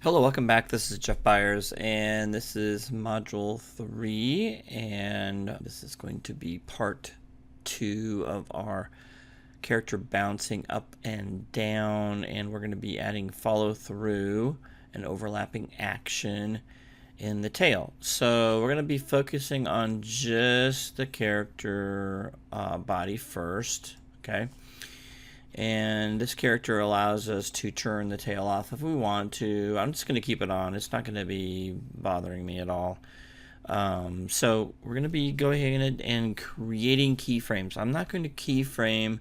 Hello, welcome back. This is Jeff Byers, and this is Module 3, and this is going to be part 2 of our character bouncing up and down, and we're going to be adding follow-through and overlapping action in the tail. So we're going to be focusing on just the character body first, okay? And this character allows us to turn the tail off if we want to. I'm just going to keep it on. It's not going to be bothering me at all. So we're going to be going in and creating keyframes. I'm not going to keyframe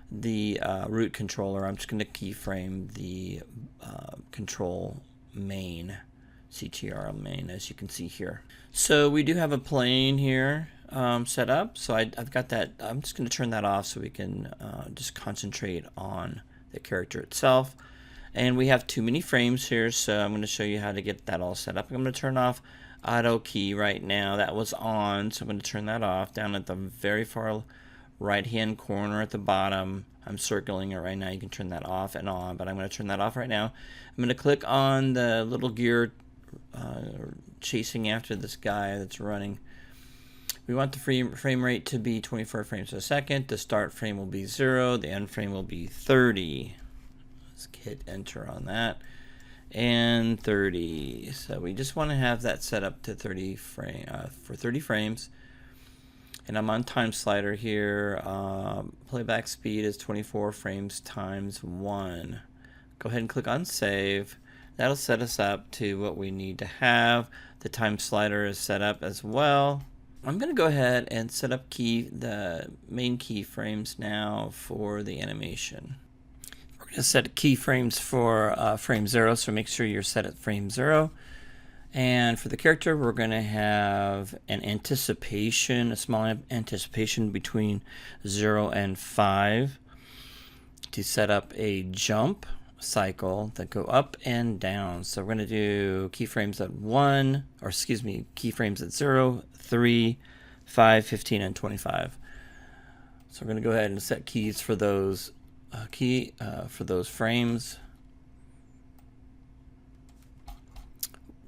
the root controller. I'm just going to keyframe the control main, CTRL main, as you can see here. So we do have a plane here set up, so I've got that. I'm just going to turn that off so we can just concentrate on the character itself. And we have too many frames here, so I'm going to show you how to get that all set up. I'm going to turn off auto key right now. That was on, so I'm going to turn that off. Down at the very far right hand corner at the bottom, I'm circling it right now. You can turn that off and on, but I'm going to turn that off right now. I'm going to click on the little gear chasing after this guy that's running. We want the frame rate to be 24 frames a second. The start frame will be 0. The end frame will be 30. Let's hit enter on that. And 30. So we just want to have that set up to 30 for 30 frames. And I'm on time slider here. Playback speed is 24 frames times 1. Go ahead and click on save. That'll set us up to what we need to have. The time slider is set up as well. I'm going to go ahead and set up the main keyframes now for the animation. We're going to set keyframes for frame 0, so make sure you're set at frame 0. And for the character, we're going to have an anticipation, a small anticipation between 0 and 5 to set up a jump cycle that go up and down. So we're going to do keyframes at keyframes at 0, 3, 5, 15, and 25. So we're going to go ahead and set keys for those frames.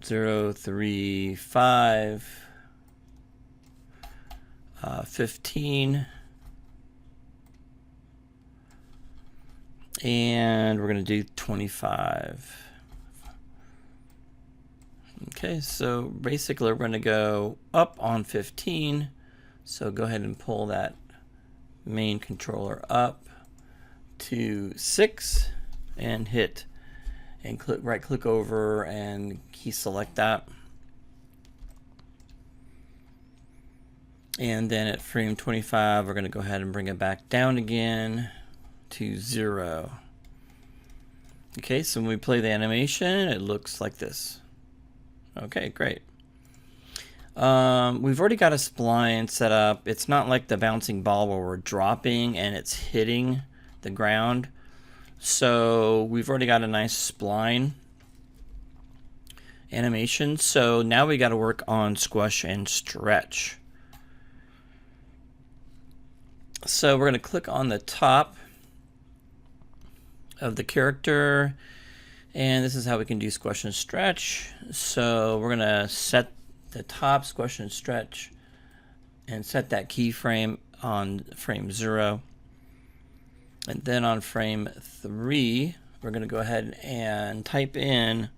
0, 3, 5, 15, and we're going to do 25. Okay, so basically we're going to go up on 15. So go ahead and pull that main controller up to 6 and hit and right click over and key select that. And then at frame 25 we're going to go ahead and bring it back down again to 0. Okay, so when we play the animation it looks like this. Okay, great. We've already got a spline set up. It's not like the bouncing ball where we're dropping and it's hitting the ground. So we've already got a nice spline animation. So now we got to work on squash and stretch. So we're going to click on the top of the character, and this is how we can do squash and stretch. So we're going to set the top squash and stretch and set that keyframe on frame 0. And then on frame 3, we're going to go ahead and type in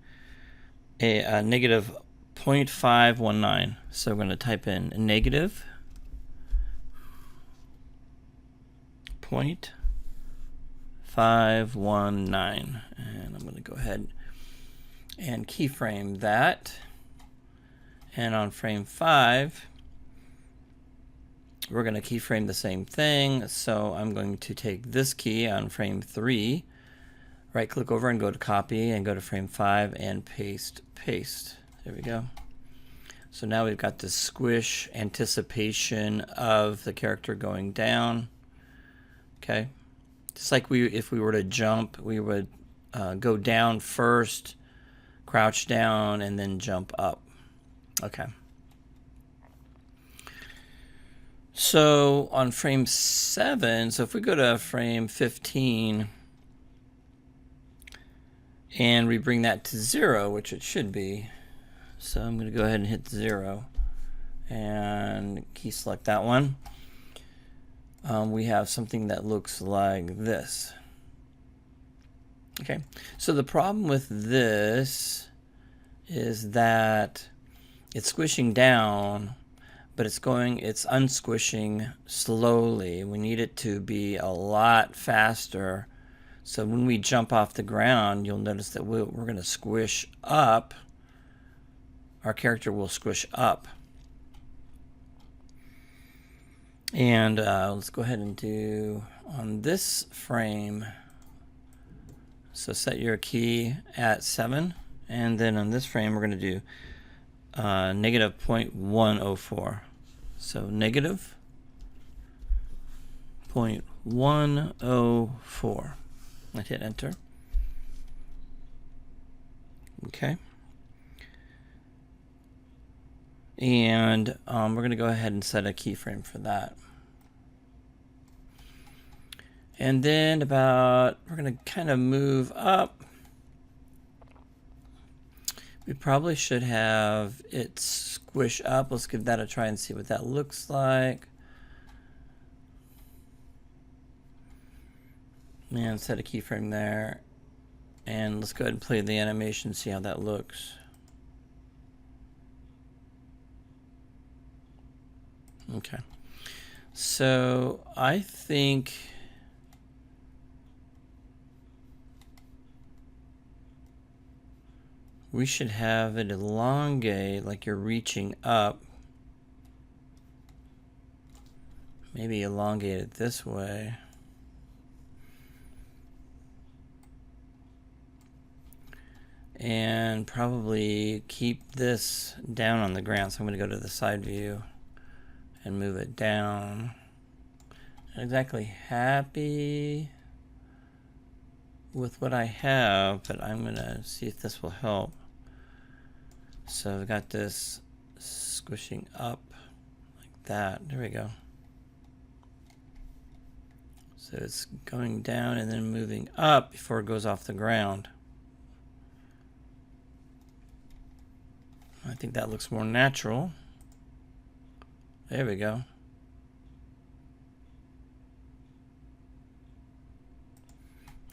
a negative 0.519. So we're going to type in negative 0.519. And I'm going to go ahead and keyframe that. And on frame 5, we're going to keyframe the same thing. So I'm going to take this key on frame 3, right click over and go to copy and go to frame 5 and paste. There we go. So now we've got the squish anticipation of the character going down. Okay. Just like if we were to jump, we would go down first, crouch down, and then jump up. Okay. So on frame 7, so if we go to frame 15, and we bring that to 0, which it should be. So I'm going to go ahead and hit 0 and key select that one. We have something that looks like this. Okay, so the problem with this is that it's squishing down, but it's unsquishing slowly. We need it to be a lot faster. So when we jump off the ground, you'll notice that we're going to squish up. Our character will squish up. And let's go ahead and do on this frame. So set your key at 7. And then on this frame, we're going to do negative 0.104. So negative 0.104. I hit enter. Okay. And we're going to go ahead and set a keyframe for that. And then we're going to kind of move up. We probably should have it squish up. Let's give that a try and see what that looks like. And set a keyframe there. And let's go ahead and play the animation, see how that looks. Okay. So I think we should have it elongate like you're reaching up. Maybe elongate it this way. And probably keep this down on the ground. So I'm going to go to the side view and move it down. Not exactly happy with what I have, but I'm going to see if this will help. So I've got this squishing up like that. There we go. So it's going down and then moving up before it goes off the ground. I think that looks more natural. There we go.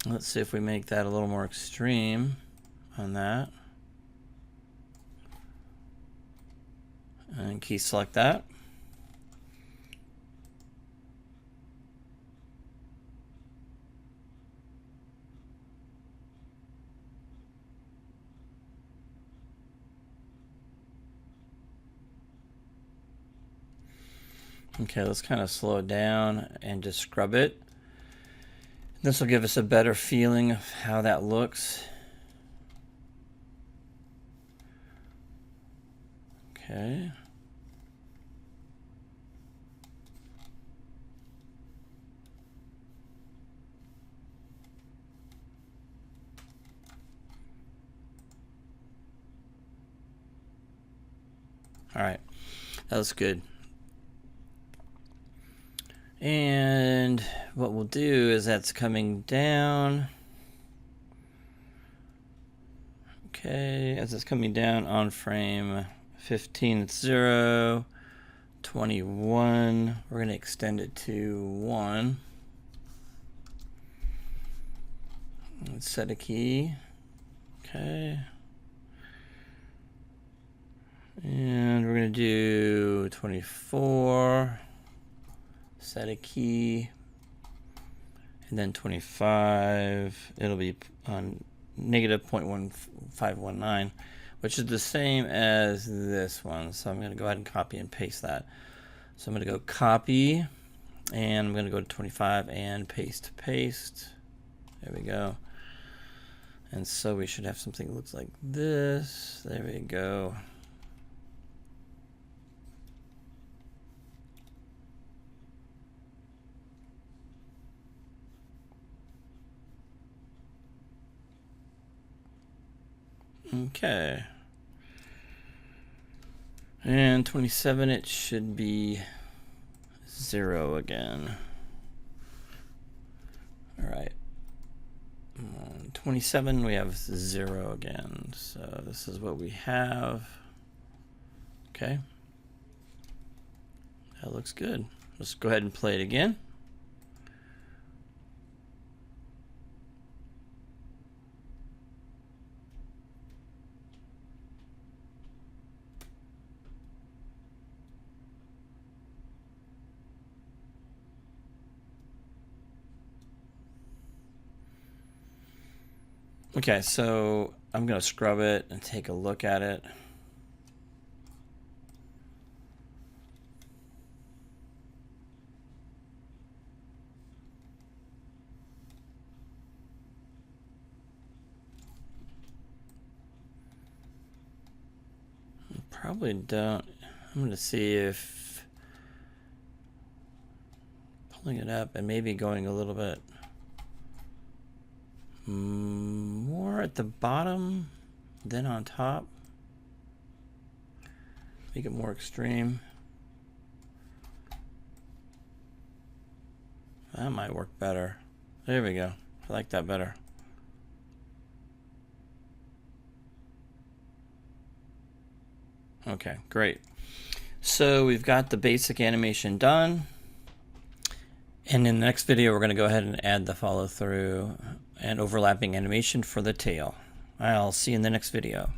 Let's see if we make that a little more extreme on that. And key select that. Okay, let's kind of slow it down and just scrub it. This will give us a better feeling of how that looks. Okay. All right, that looks good. And what we'll do is that's coming down. Okay, as it's coming down on frame 15, it's 0, 21. We're going to extend it to 1. Let's set a key. Okay. And we're going to do 24. Set a key, and then 25, it'll be on negative 0.1519, which is the same as this one. So I'm going to go ahead and copy and paste that. So I'm going to go copy, and I'm going to go to 25 and paste. There we go. And so we should have something that looks like this. There we go. Okay. And 27, it should be 0 again. All right. 27, we have 0 again. So this is what we have. Okay. That looks good. Let's go ahead and play it again. Okay, so I'm going to scrub it and take a look at it. Probably don't. I'm going to see if pulling it up and maybe going a little bit more at the bottom than on top. Make it more extreme. That might work better. There we go. I like that better. Okay, great. So we've got the basic animation done. And in the next video, we're going to go ahead and add the follow through and overlapping animation for the tail. I'll see you in the next video.